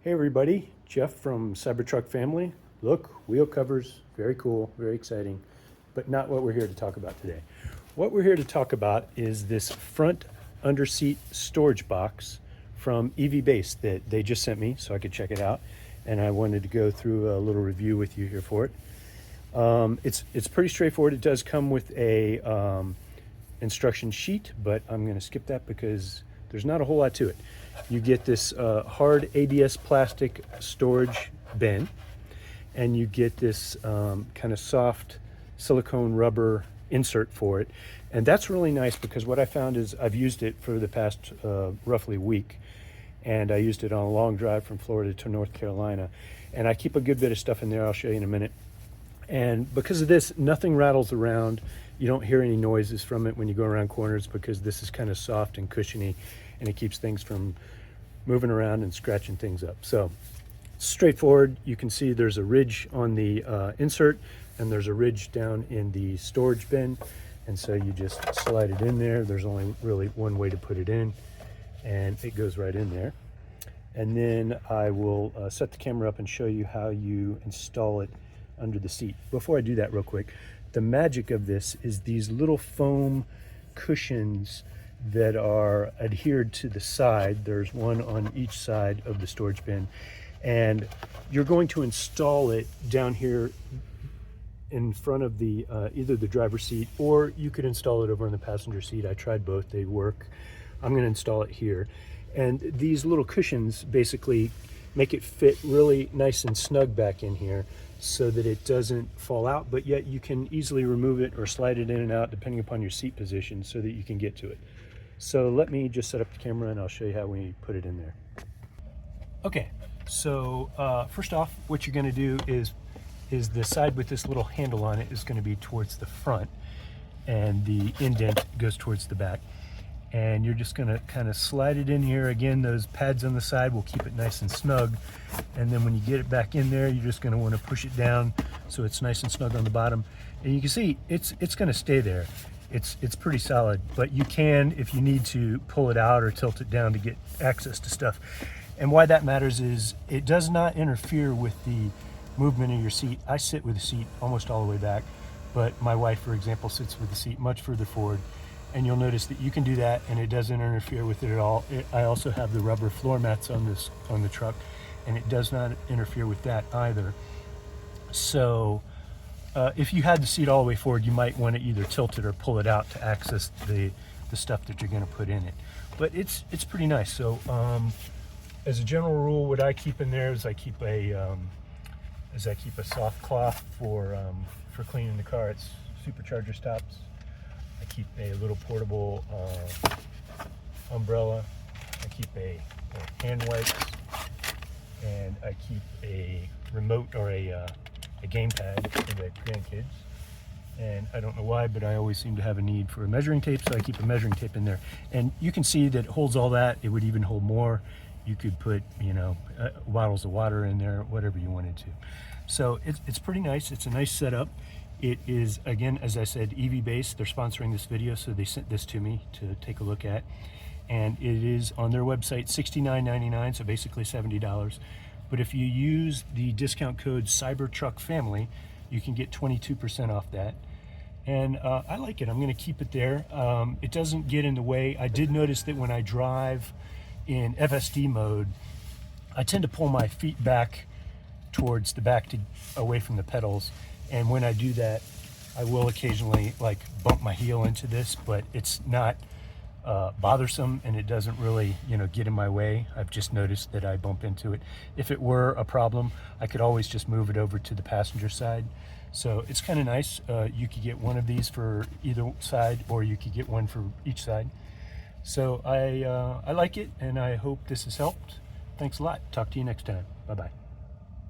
Hey everybody, Jeff from Cybertruck family. Look, wheel covers, very cool, very exciting, but not what we're here to talk about today. What we're here to talk about is this front underseat storage box from EV Base that they just sent me so I could check it out, and I wanted to go through a little review with you here for it. It's pretty straightforward. It does come with a instruction sheet, but I'm going to skip that because there's not a whole lot to it. You get this hard ABS plastic storage bin, and you get this kind of soft silicone rubber insert for it. And that's really nice because what I found is I've used it for the past roughly week, and I used it on a long drive from Florida to North Carolina. And I keep a good bit of stuff in there. I'll show you in a minute. And because of this, nothing rattles around. You don't hear any noises from it when you go around corners because this is kind of soft and cushiony, and it keeps things from moving around and scratching things up. So straightforward. You can see there's a ridge on the insert, and there's a ridge down in the storage bin. And so you just slide it in there. There's only really one way to put it in, and it goes right in there. And then I will set the camera up and show you how you install it under the seat. Before I do that real quick, the magic of this is these little foam cushions that are adhered to the side. There's one on each side of the storage bin, and you're going to install it down here in front of the either the driver's seat, or you could install it over on the passenger seat. I tried both, they work. I'm going to install it here, and these little cushions basically make it fit really nice and snug back in here so that it doesn't fall out, but yet you can easily remove it or slide it in and out depending upon your seat position so that you can get to it. So let me just set up the camera and I'll show you how we put it in there. Okay, so first off, what you're going to do is the side with this little handle on it is going to be towards the front, and the indent goes towards the back. And you're just going to kind of slide it in here. Again, those pads on the side will keep it nice and snug. And then when you get it back in there, you're just going to want to push it down so it's nice and snug on the bottom. And you can see it's going to stay there. It's pretty solid, but you can, if you need to, pull it out or tilt it down to get access to stuff. And why that matters is it does not interfere with the movement of your seat. I sit with the seat almost all the way back, but my wife, for example, sits with the seat much further forward. And you'll notice that you can do that and it doesn't interfere with it at all. I also have the rubber floor mats on the truck, and it does not interfere with that either. So if you had the seat all the way forward, you might want to either tilt it or pull it out to access the stuff that you're going to put in it. But it's pretty nice. So as a general rule, what I keep in there is I keep a soft cloth for cleaning the car. It's supercharger stops. I keep a little portable umbrella. I keep a hand wipes, and I keep a remote or a gamepad for the grandkids. And I don't know why, but I always seem to have a need for a measuring tape, so I keep a measuring tape in there. And you can see that it holds all that. It would even hold more. You could put, bottles of water in there, whatever you wanted to. So it's pretty nice. It's a nice setup. It is, again, as I said, EV Base. They're sponsoring this video, so they sent this to me to take a look at. And it is on their website, $69.99, so basically $70. But if you use the discount code CybertruckFamily, you can get 22% off that. And I like it. I'm going to keep it there. It doesn't get in the way. I did notice that when I drive in FSD mode, I tend to pull my feet back towards the back away from the pedals. And when I do that, I will occasionally bump my heel into this, but it's not bothersome, and it doesn't really, get in my way. I've just noticed that I bump into it. If it were a problem, I could always just move it over to the passenger side. So it's kind of nice. You could get one of these for either side, or you could get one for each side. So I like it, and I hope this has helped. Thanks a lot. Talk to you next time. Bye-bye.